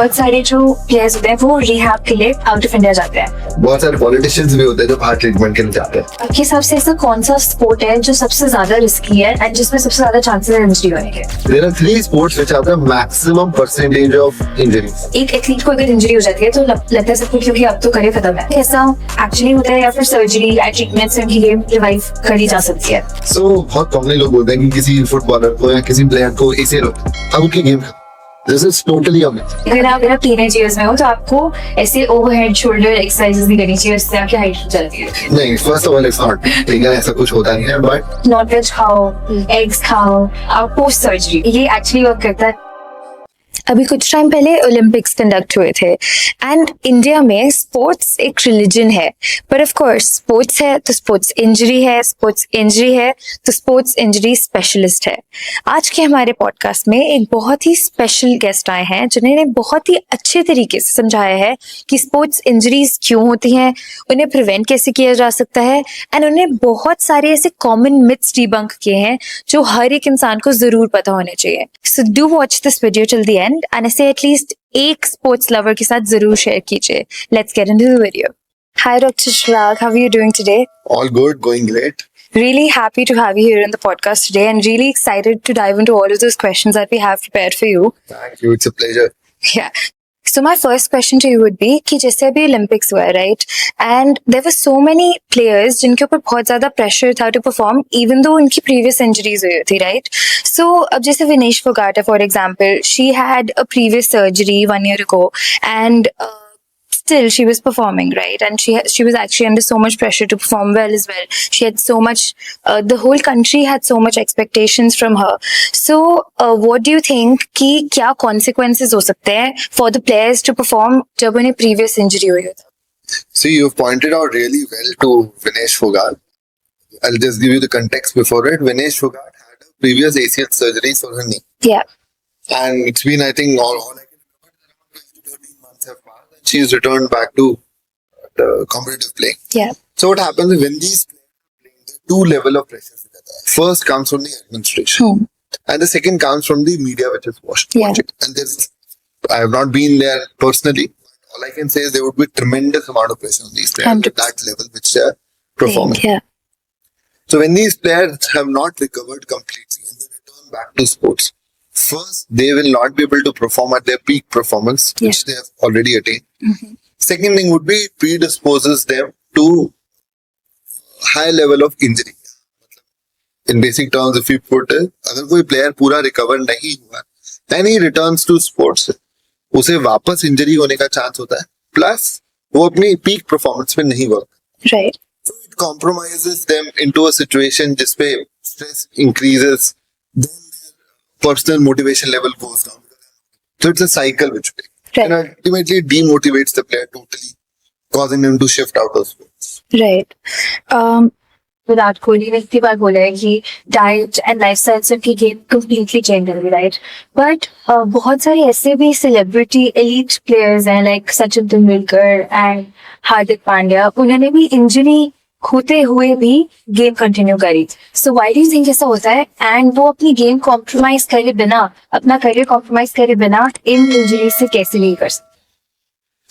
बहुत सारे जो प्लेयर्स होते हैं वो रिहैब के लिए आउट ऑफ इंडिया जाते हैं। बहुत सारे पॉलिटिशियंस भी होते हैं जो बाहर ट्रीटमेंट के लिए जाते हैं। आपके हिसाब से ऐसा कौन सा स्पोर्ट है जो सबसे ज्यादा रिस्की है एंड जिसमें सबसे ज्यादा चांसेस है इंजरी होने के? There are 3 sports which have the maximum percentage of injuries. एक एथलीट को अगर इंजरी हो जाती है तो लगता है सबको क्योंकि अब तो करियर खत्म है, ऐसा एक्चुअली होता है या फिर सर्जरी या ट्रीटमेंट से उनकी गेम रिवाइव करी जा सकती है? So बहुत कॉमनली लोग बोलते हैं कि किसी फुटबॉलर को या किसी प्लेयर को ACL होता है, अब उनकी game This is totally a myth. अगर आप टीनेज ईयर्स में हो तो आपको ऐसे ओवरहेड शोल्डर एक्सरसाइजेस भी करनी चाहिए, इससे आपकी हाइट चलती है। नहीं, first of all it's not, ठीक है, ऐसा कुछ होता नहीं है, बट नॉन वेज खाओ, एग्स खाओ, और पोस्ट सर्जरी ये एक्चुअली वर्क करता है। अभी कुछ टाइम पहले ओलंपिक्स कंडक्ट हुए थे एंड इंडिया में स्पोर्ट्स एक रिलीजन है, पर ऑफ कोर्स स्पोर्ट्स है तो स्पोर्ट्स इंजरी है, स्पोर्ट्स इंजरी है तो स्पोर्ट्स इंजरी स्पेशलिस्ट है। आज के हमारे पॉडकास्ट में एक बहुत ही स्पेशल गेस्ट आए हैं जिन्होंने बहुत ही अच्छे तरीके से समझाया है कि स्पोर्ट्स इंजरीज क्यों होती हैं, उन्हें प्रिवेंट कैसे किया जा सकता है एंड उन्हें बहुत सारे ऐसे कॉमन मिथ्स डिबंक किए हैं जो हर एक इंसान को जरूर पता होने चाहिए। So do watch this video till the end and इसे एटलीस्ट एक स्पोर्ट्स लवर के साथ जरूर शेयर कीजिए। Let's get into the video. Hi Dr. Shrag, how are you doing today? all good, going great. Really happy to have you here on the podcast today and really excited to dive into all of those questions that we have prepared for you. Thank you, it's a pleasure. Yeah. So my first question to you would be कि जैसे अभी Olympics हुआ, right? And there were so many players जिनके ऊपर बहुत ज़्यादा pressure था to perform even though उनकी previous injuries हुई थी, right? So अब जैसे Vinesh Fogata for example, she had a previous surgery 1 year ago and still she was performing, right? And she was actually under so much pressure to perform well as well. She had so much the whole country had so much expectations from her. So what do you think कि क्या consequences हो सकते हैं for the players to perform जब उन्हें previous injury हुई हो? See, you've pointed out really well to Vinesh Fogart. I'll just give you the context before it. Vinesh Fogart had a previous ACL surgery for her knee. Yeah. And it's been, I think, all I can remember, around 12 to 13 months have passed. And she's returned back to the competitive play. Yeah. So what happens is when these players are playing, there are 2 levels of pressure. First comes from the administration. And the second comes from the media which is watching. And I have not been there personally. All I can say is there would be tremendous amount of pressure on these players at that level which they are performing. Yeah. So when these players have not recovered completely and they return back to sports, first, they will not be able to perform at their peak performance, which they have already attained. Second thing would be predisposes them to high level of injury. In basic terms, if you put it, अगर कोई player पूरा recover नहीं हुआ, then he returns to sports, उसे वापस injury होने का chance होता है, प्लस वो अपनी पीक परफॉर्मेंस में नहीं work. Right. So it compromises them into a situation जिसपे stress increases, then personal motivation level goes down. So it's a cycle which and ultimately demotivates the player totally, causing them to shift out of sports. Right. Virat Kohli ने इतनी बार बोला है कि diet and lifestyle से उनकी game completely change कर गई, right? But बहुत सारे ऐसे भी सेलिब्रिटी एलीट प्लेयर्स हैं लाइक सचिन तेंदुलकर एंड हार्दिक पांड्या, उन्होंने भी इंजरी होते हुए भी गेम कंटिन्यू करी। So why do you think ऐसा होता है एंड वो अपनी गेम कॉम्प्रोमाइज करे बिना, अपना करियर कॉम्प्रोमाइज करे बिना इन इंजरी से कैसे नहीं कर सकते?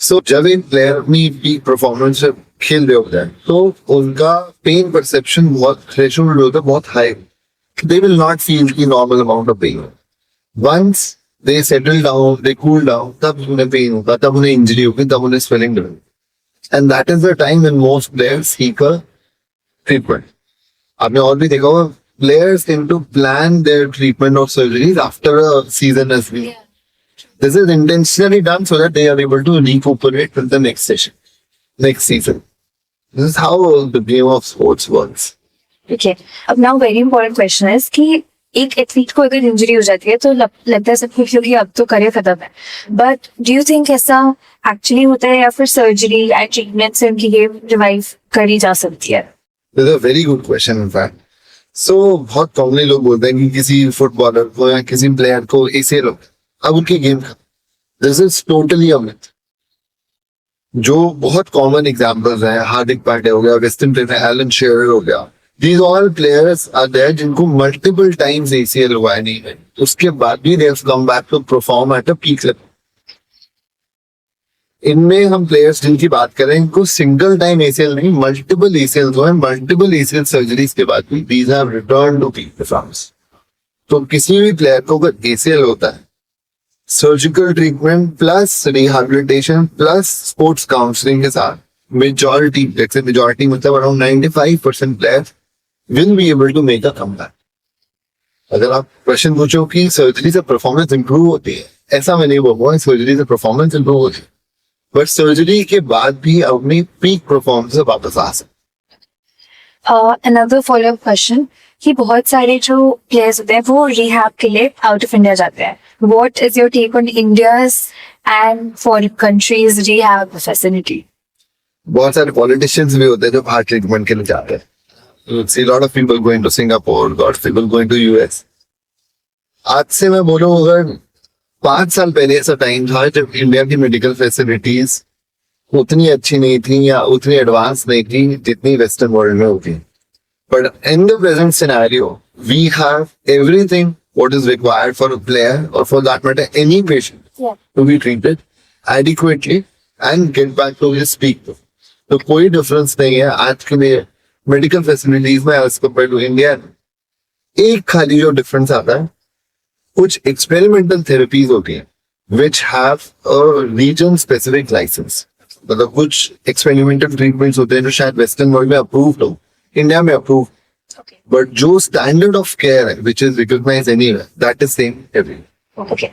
So जब एक प्लेयर अपनी पीक परफॉर्मेंस से खेल रहे होते हैं तो उनका पेन परसेप्शन बहुत थ्रेशोल्ड होता है, बहुत high. They will not feel की normal amount of pain. Once they settle down, they cool down, तब उन्हें पेन होगा, तब उन्हें इंजरी होगी, तब उन्हें स्वेलिंग होगी। And that is the time when most players seek a treatment. आपने और भी देखा होगा, players tend to plan their treatment or surgeries after a season has been. This is intentionally done so that they are able to recuperate with the next session, next season. This is how the game of sports works. Okay. अब now very important question is कि एक athlete को अगर injury हो जाती है तो लगता है सबको क्योंकि अब तो करियर खत्म है, बट डू यू थिंक ऐसा एक्चुअली होता है या फिर सर्जरी एंड ट्रीटमेंट से उनकी गेम रिवाइव करी जा सकती है? This is a very good question in fact. So बहुत कॉमनली लोग बोलते हैं कि किसी फुटबॉलर को या किसी प्लेयर को ACL हो, अब उनकी गेम खत्म। This is totally a myth. जो बहुत कॉमन एग्जांपल्स हैं, हार्दिक पांड्या हो गया, वेस्ट इंडीज में एलन शेरर हो गया, these all players are there जिनको multiple times ACL हुआ है नहीं है, उसके बाद भी they have come back to perform at a peak level. इनमें हम प्लेयर्स जिनकी बात करें इनको सिंगल टाइम एसीएल नहीं मल्टीपल एसीएल हुए मल्टीपल एसीएल सर्जरीज के बाद भी these have return to peak performance. तो किसी भी प्लेयर को अगर एसीएल होता है surgical treatment plus rehabilitation plus sports counselling के साथ मेजॉरिटी मतलब around 95% players will be able to make a comeback. अगर आप प्रश्न पूछो कि सर्जरी से परफॉर्मेंस इंप्रूव होती है, ऐसा मैं नहीं बोलूंगा सर्जरी से परफॉर्मेंस इंप्रूव होती है, बट सर्जरी के बाद भी अपनी पीक परफॉर्मेंस से वापस आ सकते। अनदर फॉलो अप क्वेश्चन कि बहुत सारे जो प्लेयर्स होते हैं वो रिहैब के लिए आउट ऑफ इंडिया जाते हैं। What is your take on India's and foreign countries rehab facility? बहुत सारे पॉलिटिशियंस भी होते हैं जो बाहर ट्रीटमेंट के लिए जाते हैं। You see a lot of people going to Singapore, got people going to US. आज से मैं बोलूँ अगर 5 साल पहले ऐसा टाइम था जब इंडिया की मेडिकल फैसिलिटीज उतनी अच्छी नहीं थी या उतनी एडवांस नहीं थी जितनी वेस्टर्न वर्ल्ड में होती। But in the present scenario we have everything what is required for a player or for that matter any patient to be treated adequately and get back to his peak. तो कोई difference नहीं है आज के लिए medical facilities में as compared to India. एक खाली जो डिफरेंस आता है कुछ एक्सपेरिमेंटल थेरेपीज होती हैं which have a region specific licence. मतलब कुछ एक्सपेरिमेंटल ट्रीटमेंट्स होते हैं जो शायद वेस्टर्न वर्ल्ड में अप्रूव्ड हो, इंडिया में अप्रूव, बट जो स्टैंडर्ड ऑफ केयर है which is recognised anywhere that is same everywhere. Okay,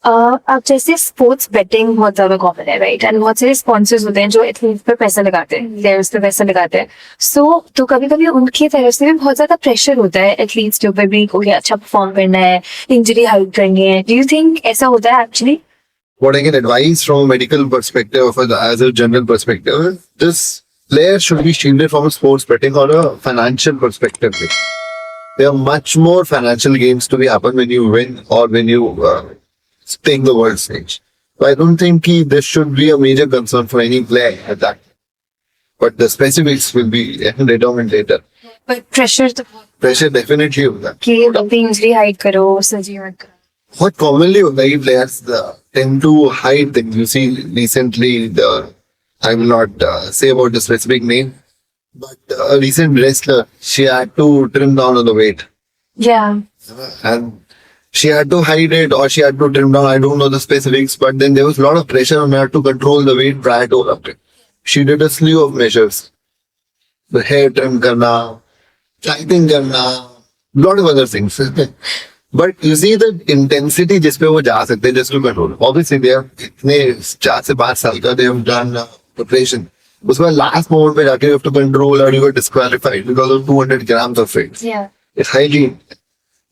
अब जैसे स्पोर्ट्स बेटिंग बहुत ज्यादा कॉमन है, राइट? एंड बहुत सारे स्पॉन्सर्स होते हैं जो एथलीट पे पैसा लगाते हैं, प्लेयर्स पे पैसा लगाते हैं। सो तो कभी कभी उनकी तरफ से भी बहुत ज्यादा प्रेशर होता है एथलीट्स के ऊपर भी, कोई अच्छा परफॉर्म करना है, इंजरी हाइड करनी है। डू यू थिंक ऐसा होता है actually? What I can advise from a medical perspective or as a general perspective, this player should be shielded from a sports betting or a financial perspective. There are much more financial gains to be happen when you win or when you take the world stage. So I don't think this should be a major concern for any player at that. But the specifics will be determined later. But pressure तो Pressure definitely होता है। कि अपनी injury hide करो, surgery मत करो। बहुत commonly होता है players tend to hide things. You see recently I will not say about the specific name, but a recent wrestler, she had to trim down on the weight. Yeah. And she had to hide it or she had to trim down. I don't know the specifics, but then there was a lot of pressure on her to control the weight prior to Olympic. She did a slew of measures. The hair trim karna, dieting karna, lot of other things. But you see the intensity जिस पे वो जा सकते हैं just to control. Obviously they have इतने 4 से 5 साल का they have done preparation. उसके बाद last moment पे जाके you have to control or you were disqualified because of 200 grams of weight. Yeah. It's highly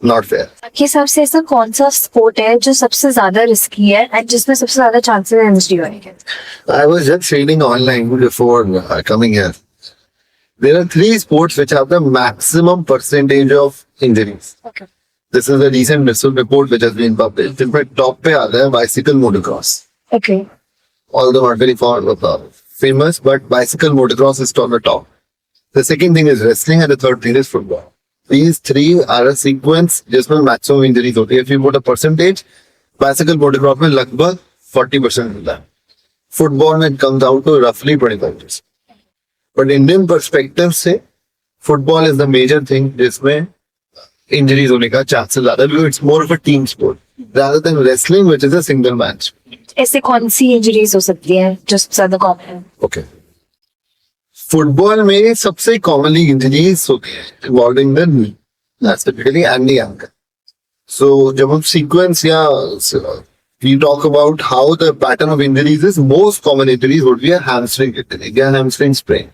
not fair. आपके हिसाब से ऐसा कौन सा स्पोर्ट है जो सबसे ज्यादा रिस्की है एंड जिसमें सबसे ज्यादा चांसेस है इंजरी होने के? I was just reading online before coming here. There are 3 sports which have the maximum percentage of injuries. Okay. This is a recent report which has been published. जिसमें top पे आता है bicycle motocross. Okay. Although not very famous, but bicycle motocross is on the top. The second thing is wrestling and the third thing is football. These 3 are a sequence जिसमें maximum injuries होती है. If you put a percentage, bicycle motocross में लगभग 40% होता है. Football में it comes out to roughly 25%. But Indian perspective से football is the major thing जिसमें injuries होने का chances ज़्यादा because it's more of a team sport rather than wrestling which is a single match. ऐसे कौन सी injuries हो सकती है जो सबसे ज्यादा कॉमन है? Okay. फुटबॉल में सबसे कॉमनली इंजरीज होती है involving the knee, that's typically and the ankle. So जब हम सीक्वेंस या we talk about how the pattern of injuries is, most common injuries would be a hamstring injury, a hamstring sprain.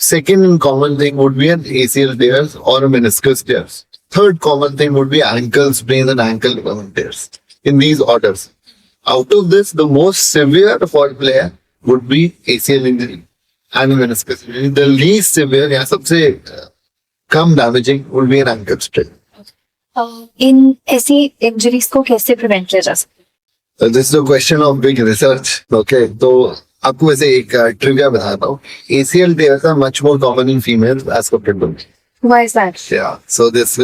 Second common thing would be an ACL tears or a meniscus tears. Third common thing would be ankle sprains and ankle ligament tears. In these orders. Out of this, the most severe for a player would be ACL injury and a meniscus injury. The least severe या सबसे कम damaging would be an ankle sprain. इन ऐसी injuries को कैसे prevent किया जा सकता This is a question of big research. Okay, तो आपको वैसे एक ट्रिविया बताता हूँ. ACL tears are much more common in females as compared to men. है? Why is that? Yeah. So this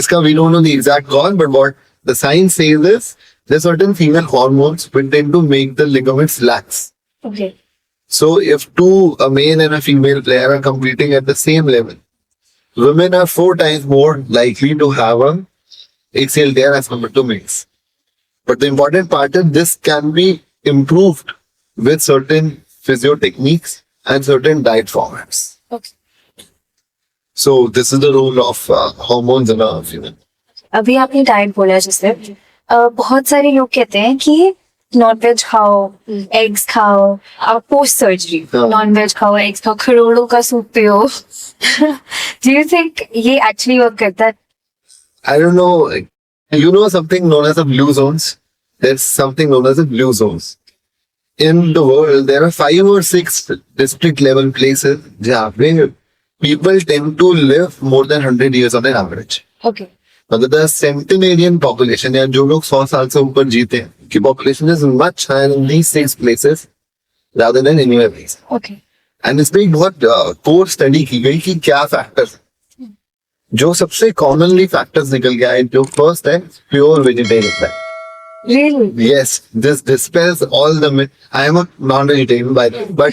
इसका we don't know the exact cause, but what the science says is there are certain female hormones which tend to make the ligaments lax. Okay. So if a male and a female player are competing at the same level, women are 4 times more likely to have a ACL tear as compared to males. But the important part is this can be improved with certain physio techniques and certain diet formats. Okay. So this is the role of hormones in a female. अभी आपने diet बोला जैसे बहुत सारे लोग कहते हैं कि नॉन वेज खाओ, एग्स खाओ, पोस्ट सर्जरी हाँ। नॉन वेज खाओ, एग्स खाओ, करोड़ों का सूप पियो. डू यू थिंक ये एक्चुअली वर्क करता है? I don't know. You know something known as the blue zones? There's something known as the blue zones. In the world, there are 5 or 6 district level places where people tend to live more than 100 years on an average. Okay. मतलब the centenarian population या जो लोग 100 साल से ऊपर जीते हैं की population is much higher in these 6 places rather than anywhere else. Okay. And इसमें एक बहुत कोर स्टडी की गई कि क्या फैक्टर्स जो सबसे कॉमनली फैक्टर्स निकल के आए. जो फर्स्ट है pure vegetarian diet. Really? Yes, this dispels all the myth. I am a non-vegetarian by the way, but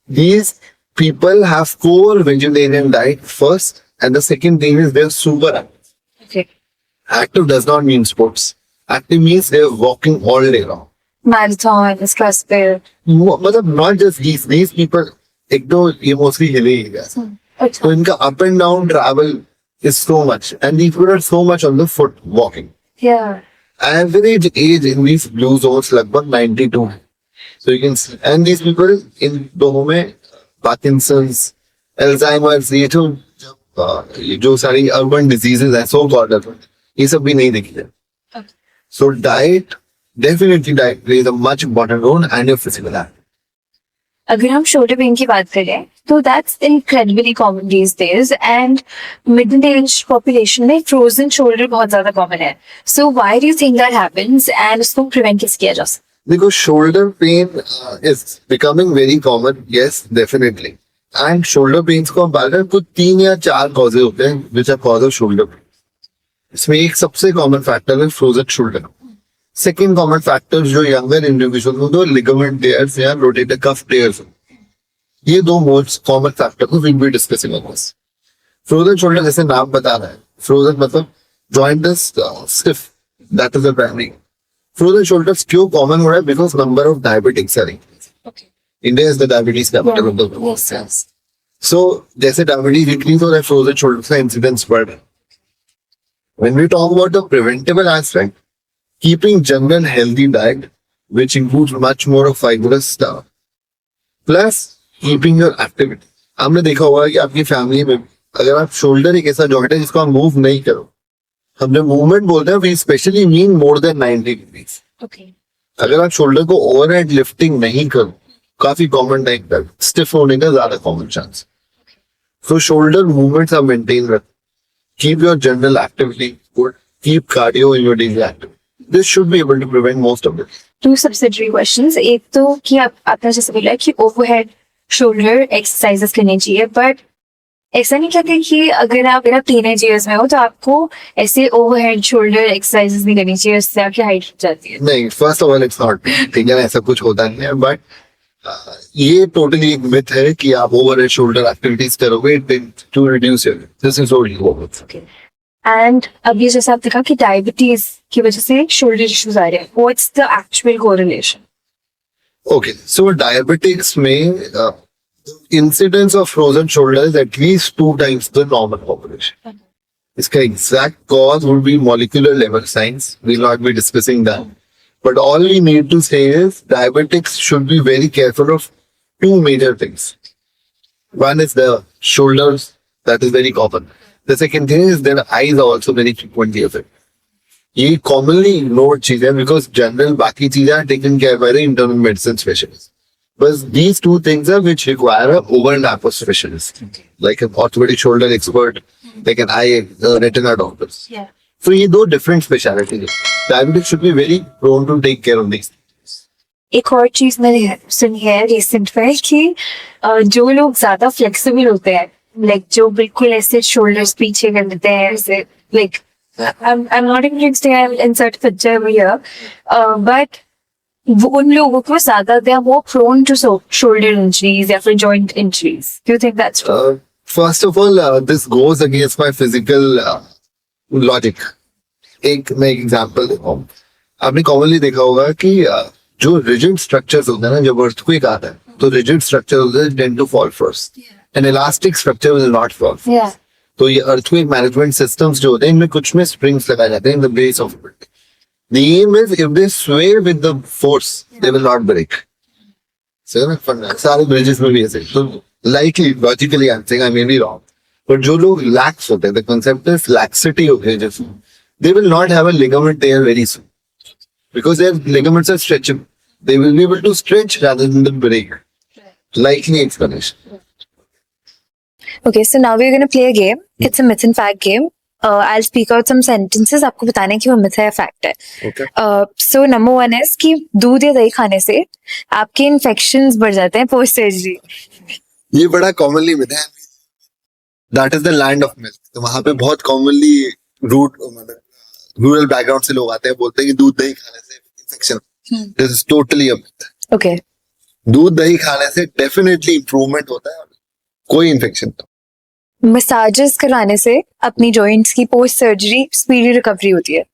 these people have core vegetarian diet first, and the second thing is they're super active. Okay. Active does not mean sports. Active means they're walking all day long. Marathon, CrossFit. मतलब not just these people, एक तो ये mostly hilly areas. So अच्छा. इनका up and down travel is so much, and these people are so much on the foot walking. या. Average age in these blue zones लगभग 92 है. So you can see, and these people in दोनों में Parkinson's, Alzheimer's, ये जो सारी urban diseases हैं, so called urban, ये सब भी नहीं दिखते. Okay. So diet plays a much important role and your physical activity. अगर हम शोल्डर पेन की बात करें तो that's incredibly common these days and middle age population में फ्रोजन शोल्डर बहुत ज्यादा कॉमन है. So why do you think that happens and उसको प्रिवेंट कैसे किया जा सकता Because shoulder pain is becoming very common, yes, definitely. And shoulder pains को हम बात करें कुछ 3 या 4 causes होते हैं which are cause of shoulder pain. इसमें एक सबसे कॉमन फैक्टर है frozen shoulder. Second common factor जो यंगर इंडिविजुअल को तो लिगामेंट टेयर्स या रोटेटर कफ टेयर्स. ये 2 मोस्ट कॉमन फैक्टर को will be discussing on this. Frozen shoulder जैसे नाम बता रहा है, फ्रोजन मतलब joint is stiff, that is the primary. Frozen shoulders क्यों कॉमन हो रहा है? Because number of diabetics are increasing. है? India is the diabetes capital of the world. So जैसे डायबिटीज इंक्रीज हो रहा है, फ्रोजन शोल्डर का इंसिडेंस बढ़ रहा है. When we talk about the preventable aspect, keeping general healthy diet, which includes much more of fibrous stuff, plus keeping your activity. हमने देखा होगा कि आपकी फैमिली में अगर आप शोल्डर एक ऐसा जॉइंट है जिसको आप मूव नहीं करो, हमने मूवमेंट बोलते हैं, we specially mean more than 90 degrees. Okay. अगर आप शोल्डर को ओवरहेड लिफ्टिंग नहीं करो, काफी कॉमन टाइप का स्टिफ होने का ज्यादा कॉमन चांस. सो शोल्डर मूवमेंट्स आप मेंटेन रखें. Keep your general activity good. Keep cardio in your daily activity. This should be able to prevent most of it. 2 subsidiary questions. एक तो कि आपने जैसे बोला कि ओवरहेड शोल्डर एक्सरसाइजेस करनी चाहिए, बट ऐसा नहीं कहते कि अगर आप टीनेज ईयर्स में हो तो आपको ऐसे ओवरहेड शोल्डर एक्सरसाइजेस नहीं करनी चाहिए, उससे आपकी हाइट रुक जाती है. नहीं, first of all it's not, ठीक है, ऐसा कुछ होता नहीं है. बट ये टोटली एक मिथ है कि आप ओवरहेड शोल्डर एक्टिविटीज करोगे to reduce your, this is only. And अभी जैसे आपने कहा कि डायबिटीज की वजह से शोल्डर इश्यूज आ रहे हैं, what's the actual correlation? Okay, so diabetics may incidence of frozen shoulder is at least 2 times the normal population. इसका exact cause would be molecular level science. We'll not be discussing that. But all we need to say is diabetics should be very careful of 2 major things. One is the shoulders, that is very common. The second thing is their eyes are also very frequently affected. ये commonly ignored चीजें because general बाकी चीजें are taken care by the internal medicine specialist. But these 2 things are which require an overlap of specialists, like an orthopedic shoulder expert, like an eye retina doctors. Yeah. So ये 2 different specialties. Diabetics should be very prone to take care of these. एक और चीज मैंने सुनी है recent में कि जो लोग ज्यादा फ्लेक्सिबल होते हैं, लाइक जो बिल्कुल ऐसे शोल्डर्स पीछे कर देते हैं, ऐसे like I'm not interested. I'll insert a picture over here. But उन लोगों को ज्यादा they are more prone to shoulder injuries या फिर joint injuries. Do you think that's true? First of all, this goes against my physical logic. मैं example देता हूँ. आपने कॉमनली देखा होगा कि जो रिजिड स्ट्रक्चर्स होते हैं ना, जब अर्थक्वेक आता है तो रिजिड स्ट्रक्चर होते हैं tend to fall first and elastic structure will not fall. Yeah. तो ये अर्थक्वेक मैनेजमेंट सिस्टम्स जो होते हैं इनमें कुछ में स्प्रिंग्स लगाए जाते हैं in the base of building. The aim is if they sway with the force, they will not break. So सारे bridges में भी ऐसे. तो likely, logically, I'm saying I may be wrong. But जो लोग lax होते हैं, the concept is laxity of bridges. They will not have a ligament there very soon because their ligaments are stretchable. They will be able to stretch rather than break. Likely explanation. Okay, so now we're going to play a game. It's a myth and fact game. I'll speak out some sentences. आपको बताना है कि वो myth है या fact है. Okay. So number 1 is कि दूध या दही खाने से आपके infections बढ़ जाते हैं post surgery. ये बड़ा commonly myth है. That is the land of myth. तो वहाँ पे बहुत commonly rural background से लोग आते हैं, बोलते हैं कि दूध दही खाने से infection. This is totally a myth. Okay. दूध दही खाने से definitely improvement होता है, कोई infection नहीं. Massages करवाने से अपनी joints की post surgery speedy recovery होती है.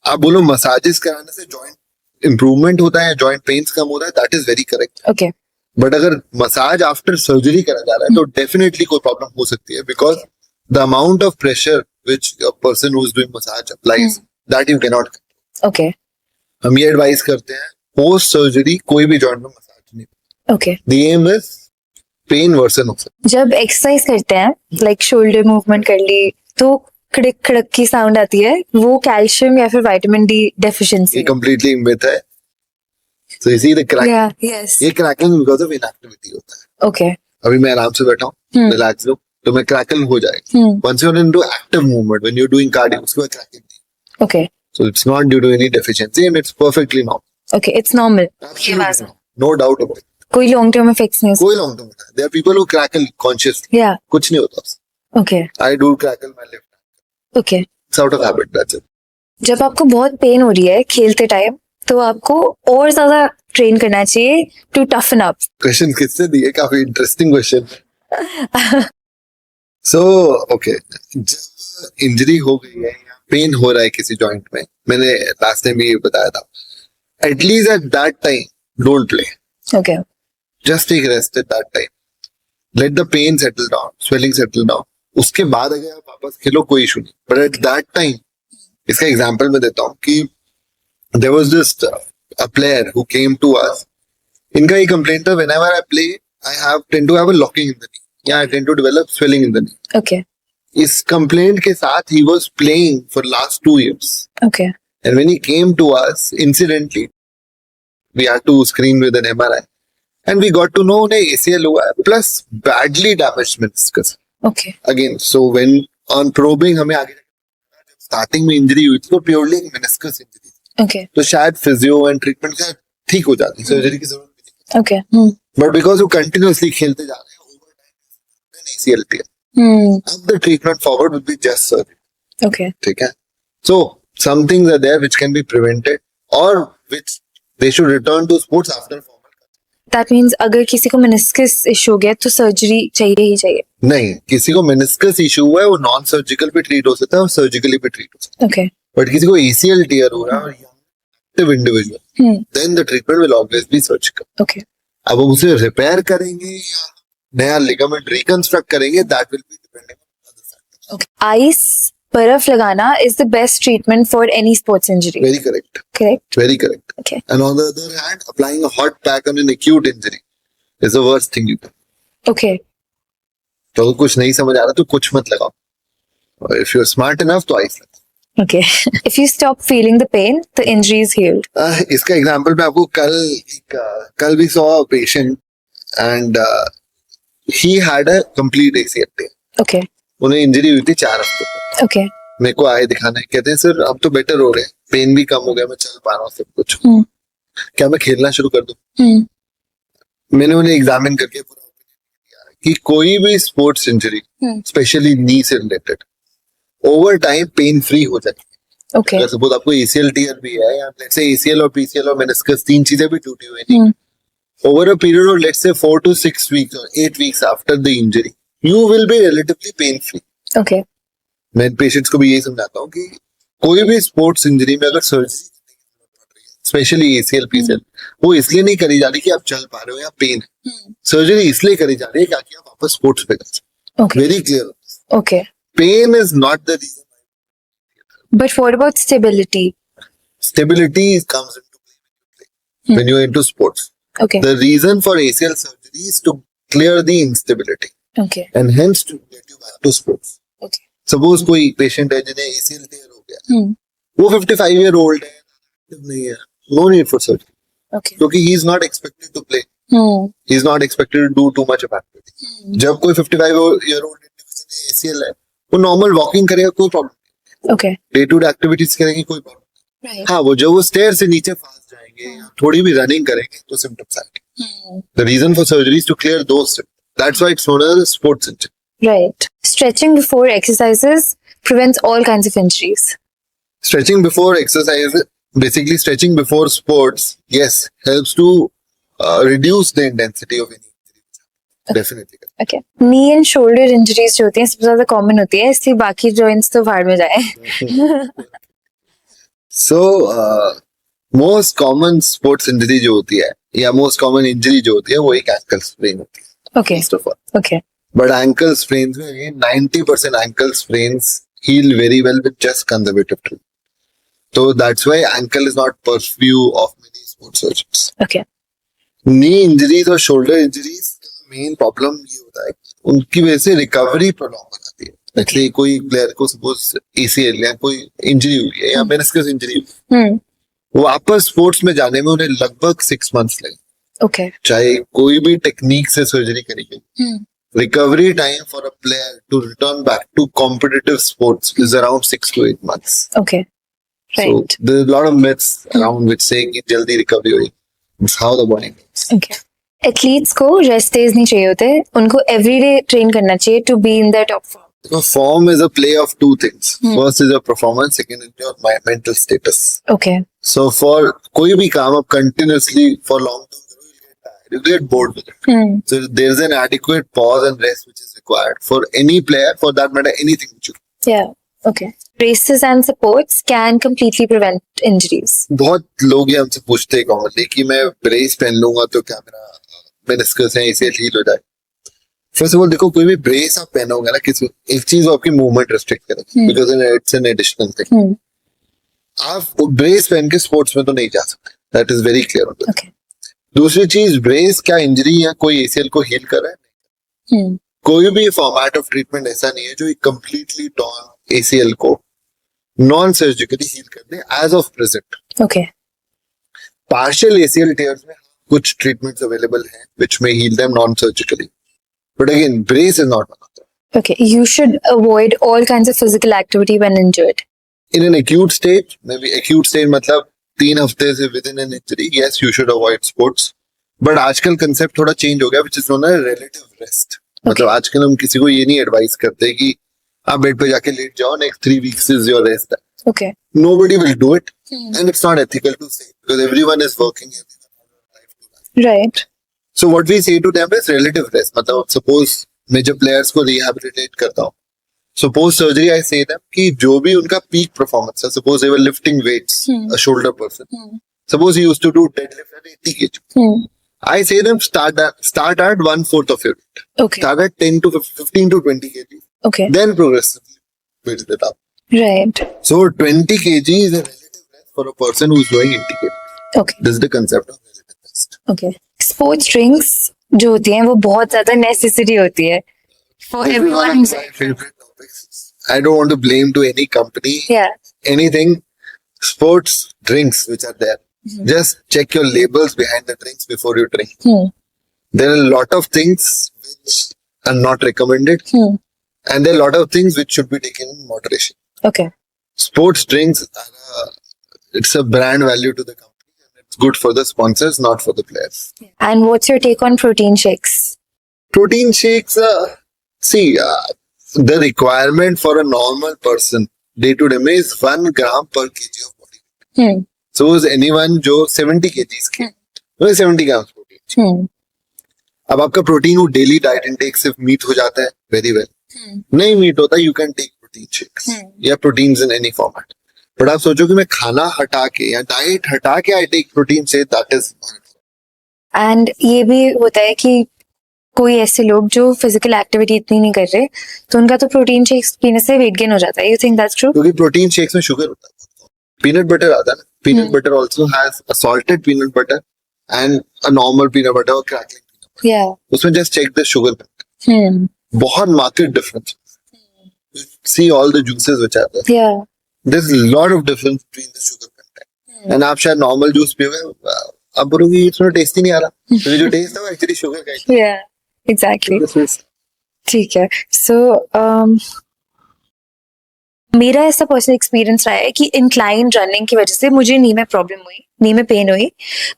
आप बोलो मसाजेस कराने से जॉइंट इंप्रूवमेंट होता है, जॉइंट पेन्स कम होता है, that is very correct. Okay. But अगर मसाज आफ्टर सर्जरी करा जा रहा है तो डेफिनेटली कोई प्रॉब्लम हो सकती है because the amount of pressure which a person who is doing massage applies that you can not. Okay. हम ये एडवाइस करते हैं पोस्ट सर्जरी कोई भी जॉइंट में मसाज नहीं. Okay. The aim is pain worsen हो सकता जब एक्सरसाइज करते हैं लाइक शोल्डर मूवमेंट कर ली तो खड़क खड़क की साउंड आती है, वो कैल्शियम या फिर विटामिन डी है. डेफिशिएंसी. ये कंप्लीटली मिथ है. So you see the crack, yes. ये क्रैकिंग बिकॉज ऑफ इनएक्टिविटी होता है. ओके. अभी मैं आराम से बैठा हूँ, रिलैक्स लो, तो मैं क्रैकल हो जाएगा. Once you're into active movement, when you're doing cardio, उसके बाद cracking नहीं. Okay. So it's not due to any deficiency and it's perfectly normal. Okay, it's normal. Absolutely normal. No doubt about it. कोई long term effects नहीं. कोई long term होता है. There are people who crackle consciously. या. कुछ नहीं होता उससे. Okay. I do crackle my left. Okay. It's out of habit, that's it. जब आपको बहुत पेन हो रही है खेलते टाइम तो आपको और ज्यादा ट्रेन करना चाहिए टू टफन अप. Question किससे दिए? काफी interesting question. So, okay. जब इंजरी हो गई है या पेन हो रहा है किसी जॉइंट में, मैंने लास्ट टाइम ये बताया था, at least at that time don't play. Okay. Just take rest at that time. Let the pain settle down, swelling settle down. उसके बाद अगर आप वापस खेलो कोई इशू नहीं. But at that time, इसका एग्जांपल मैं देता हूँ कि there was just a player who came to us. इनका ये कंप्लेंट था, whenever I play, I tend to have a locking in the knee. Yeah, I tend to develop swelling in the knee. Okay. इस complaint के साथ he was playing for last 2 years. Okay. And when he came to us, incidentally, we had to screen with an MRI. And we got to know उन्हें ACL हुआ है plus badly damaged meniscus. Okay. Again, so when on probing हमें आगे starting में injury हुई थी तो purely meniscus injury, okay. तो शायद फिजियो एंड ट्रीटमेंट का ठीक हो जाती, सर्जरी की जरूरत नहीं. ओके. बट बिकॉज वो कंटिन्यूअसली खेलते जा रहे हैं ओवर टाइम ACL tear. अब the treatment forward would be just surgery. Okay. ठीक है. So some things are there which can be prevented or which they should return to sports after formal. That means अगर किसी को meniscus issue हो गया तो surgery चाहिए ही चाहिए. नहीं, किसी को मेनिस्कस इशू हुआ है वो नॉन सर्जिकल पे ट्रीट हो सकता है और सर्जिकली पे ट्रीट हो सकता ओके. है. बट किसी को ACL टीयर हो रहा है और active individual, then the treatment will always be surgical. Okay. अब वो उसे रिपेयर करेंगे या नया लिगामेंट रिकंस्ट्रक्ट करेंगे, that will be depending on other factors. Okay. Ice बर्फ लगाना is the best treatment for any sports injury. Very correct. Correct. Very correct. Okay. And on the other hand, applying a hot pack on an acute injury is the worst thing you can. Okay. तो अगर कुछ नहीं समझ आ रहा तो कुछ मत लगाओ. और if you're smart enough तो आइस लगाओ. Okay. If you stop feeling the pain the injury is healed. इसका एग्जांपल मैं आपको कल भी saw a patient and he had a complete ACL tear. Okay. उन्हें इंजरी हुई थी 4 हफ्ते तक. ओके. मेरे को आए दिखाने, कहते हैं सर अब तो बेटर हो रहे हैं, पेन भी कम हो गया, मैं चल पा रहा हूँ सब कुछ, क्या मैं खेलना शुरू कर दूं? मैंने उन्हें एग्जामिन करके पूरा opinion दिया कि कोई भी स्पोर्ट्स इंजरी स्पेशली नी से related over time pain free हो जाती है। Okay. अगर सपोज आपको ACL टीयर भी है या लेट्स से ACL और PCL और मेनिस्कस तीन चीजें भी टूटी हुई थी, over a period of let's say 4 to 6 weeks or 8 weeks after the injury, you will be relatively pain free. Okay. मैं पेशेंट्स को भी यही समझाता हूँ कि कोई भी स्पोर्ट्स इंजरी में अगर सर्जरी स्पेशली ACL PCL वो इसलिए नहीं करी जा रही कि आप चल पा रहे हो या पेन है, सर्जरी इसलिए करी जा रही है ताकि आप वापस स्पोर्ट्स पे कर सकें। Okay. Very clear, Okay. Pain is not the reason, But what about stability? stability comes into play when you're into sports. Okay. The reason for ACL surgery is to clear the instability Okay. and hence to get you back to sports. Okay. Suppose कोई patient है जिन्हें ACL tier हो गया, वो 55 year old है, active नहीं है, no need for surgery Okay. क्योंकि he is not expected to play, he is not expected to do too much of activity. जब कोई 55 ईयर ओल्ड इंडिविजुअल ने ACL है, वो नॉर्मल वॉकिंग करेगा, कोई problem, Okay. Day to day activities करेंगे, कोई प्रॉब्लम। Right. हाँ, वो जब वो स्टेयर से नीचे फास्ट जाएंगे या थोड़ी भी रनिंग करेंगे तो सिम्टम्स आएंगे। The reason for surgery is to clear those symptoms, that's why it's known as sports injury. Right. Stretching before exercises prevents all kinds of injuries. Stretching before exercise, basically stretching before sports, yes, helps to reduce the intensity of any injury. Definitely. Okay. Knee and shoulder injuries जो होती हैं सबसे ज्यादा common होती है, इसलिए बाकी joints तो भाड़ में जाए। So, most common sports injury जो होती है या most common injury जो होती है वो एक ankle sprain होती है, Okay. first of all. Okay. But ankle sprains में again 90% ankle sprains heal very well with just conservative treatment. So that's why ankle is not purview of many sports surgeons. Okay. Knee injuries और shoulder injuries का main problem ये होता है उनकी वजह से recovery prolong हो जाती है। जैसे कोई प्लेयर को सपोज ACL या कोई इंजरी हुई है या मेनिस्कस इंजरी हुई है, वापस स्पोर्ट्स में जाने में उन्हें लगभग 6 months लगे, Okay. चाहे कोई भी टेक्निक से सर्जरी करी गई। Recovery time for a player to return back to competitive sports is around 6 to 8 months. Okay. So Right. there's a lot of myths around which say कि जल्दी रिकवरी हुई। It's how the body works. Okay. Athletes को rest days नहीं चाहिए होते, उनको everyday train करना चाहिए to be in the top form. So form is a play of two things. First is your performance, second is your mental status. Okay. So for कोई भी काम आप continuously for long term करो, you'll get tired, you'll get bored with it. So there's an adequate pause and rest which is required for any player, for that matter, anything which you do. Yeah. Okay. Braces and supports can completely prevent injuries. बहुत लोग ये हमसे पूछते हैं commonly कि मैं brace पहन लूंगा तो क्या मेरा मेनिस्कस है ACL हील हो जाए। फर्स्ट ऑफ ऑल देखो, कोई भी ब्रेस आप पहनोगे ना, किसी एक चीज वो आपकी मूवमेंट रिस्ट्रिक्ट करेगी because it's an additional thing. आप ब्रेस पहन के स्पोर्ट्स में तो नहीं जा सकते, that is very clear. Okay. दूसरी चीज, ब्रेस क्या इंजरी या कोई ACL को हील कर रहा है? कोई भी फॉर्मेट ऑफ ट्रीटमेंट ऐसा नहीं है जो कंप्लीटली टॉर्न ACL को नॉन सर्जिकली हील कर दे as of present. Okay. Partial ACL tears में कुछ ट्रीटमेंट्स अवेलेबल हैं which may heal them non surgically, but again brace is not one of them. Okay. You should avoid all kinds of physical activity when injured. In an acute stage, maybe acute stage मतलब 3 हफ्ते से within an injury, yes you should avoid sports, but आजकल concept थोड़ा change हो गया which is known as relative rest. मतलब आजकल हम किसी को ये नहीं एडवाइस करते कि आप बेड पे जाके लेट जाओ, next 3 weeks is your rest. Okay. Nobody will do it, and it's not ethical to say because everyone is working, everyone has a life to live. Right. So what we say to them is relative rest. मतलब suppose मैं जब players को rehabilitate करता हूँ, suppose surgery I say them कि जो भी उनका peak performance है, suppose they were lifting weights, a shoulder person, suppose he used to do deadlift at 80 kg. I say them start at 1/4 of your weight. Okay. Start at 15 to 20 kg. Okay. Then progressively build it up. Right. So 20 kg is a relative rest for a person who's doing 80 kg. Okay. This is the concept of relative rest. Okay. Sports drinks जो होती हैं वो बहुत ज्यादा necessary होती है for This is one everyone. of my favorite topics. I don't want to blame to any company, Yeah. anything. Sports drinks which are there. Just check your labels behind the drinks before you drink. There are a lot of things which are not recommended, and there are a lot of things which should be taken in moderation. Okay. Sports drinks are it's a brand value to the company, and it's good for the sponsors, not for the players. And what's your take on protein shakes? Protein shakes, see, the requirement for a normal person day to day में is 1 gram per kg of body. Hmm. Suppose anyone जो 70 kgs के, वो 70 grams protein. Hmm. अब आपका protein वो daily diet intake सिर्फ meat हो जाता है, वेरी वेल. नहीं मीट होता, you can take protein shakes या proteins in any format. But आप सोचो कि मैं खाना हटा के या डाइट हटा के I take protein shake, that is. And ये भी होता है कि कोई ऐसे लोग जो फिजिकल एक्टिविटी इतनी नहीं कर रहे, तो उनका तो प्रोटीन शेक्स पीने से वेट गेन हो जाता है. You think that's true? क्योंकि प्रोटीन शेक्स में शुगर होता है. पीनट बटर आता है ना, peanut butter also has a salted peanut butter and a normal peanut butter और क्रैकलिंग. या. उसमें just check the sugar content. बहुत market difference. See all the juices which are there. या. There's a lot of difference between the sugar content. And आप शायद normal juice पियोगे, अब बोलोगे इसमें टेस्ट ही नहीं आ रहा. तो जो टेस्ट है वो एक्चुअली शुगर का है. या. एग्जैक्टली. This is- ठीक है. सो मेरा ऐसा पर्सनल एक्सपीरियंस रहा है कि इंक्लाइन रनिंग की वजह से मुझे नी में प्रॉब्लम हुई, नी में पेन हुई.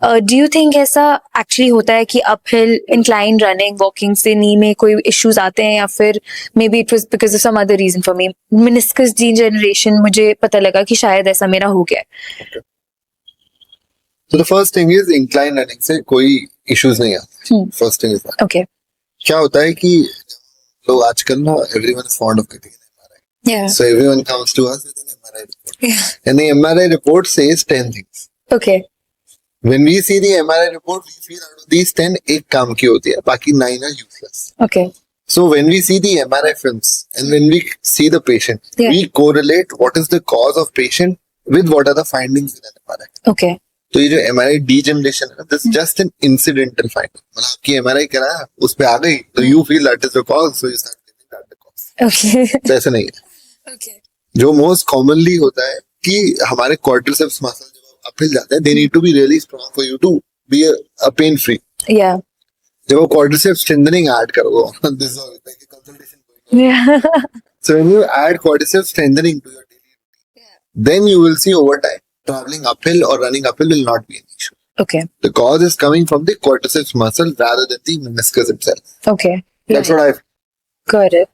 डू यू थिंक ऐसा एक्चुअली होता है कि अपहिल इंक्लाइन रनिंग वॉकिंग से नी में कोई इश्यूज आते हैं, या फिर maybe it was because of some other reason? For me meniscus degeneration, मुझे पता लगा कि शायद ऐसा मेरा हो गया. So the first thing is incline running से कोई issues नहीं आते. First thing is that. Okay. क्या होता है कि लोग आजकल ना everyone is fond of getting an MRI. या. So everyone comes to us with an MRI report. And the MRI report says 10 things. Okay. When we see the MRI report, we feel out of these 10, एक काम की होती है, बाकी 9 are useless. Okay. So when we see the MRI films and when we see the patient, Yeah. we correlate what is the cause of patient with what are the findings in an MRI. Okay. तो ये जो MRI degeneration है, this is just an incidental finding. मतलब आपकी MRI कराया, उस पे आ गई, तो you feel that is the cause, so you start believing that the cause. Okay. तो ऐसा नहीं है. ओके. जो most commonly होता है कि हमारे quadriceps muscle जब अपहिल जाते हैं, they need to be really strong for you to be a pain free. या. जब वो quadriceps strengthening add करोगे, this is all like a consultation going on. या. So when you add quadriceps strengthening to your daily routine, then you will see over time traveling uphill or running uphill will not be an issue. Okay. The cause is coming from the quadriceps muscle rather than the meniscus itself. Okay. That's what I've. Got it.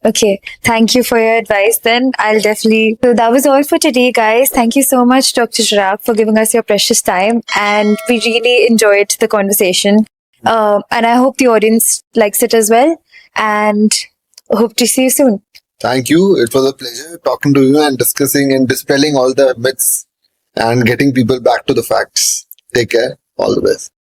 Okay, thank you for your advice then. I'll definitely... So that was all for today, guys. Thank you so much, Dr. Chirag, for giving us your precious time. And we really enjoyed the conversation. And I hope the audience likes it as well. And hope to see you soon. Thank you. It was a pleasure talking to you and discussing and dispelling all the myths and getting people back to the facts. Take care. All the best.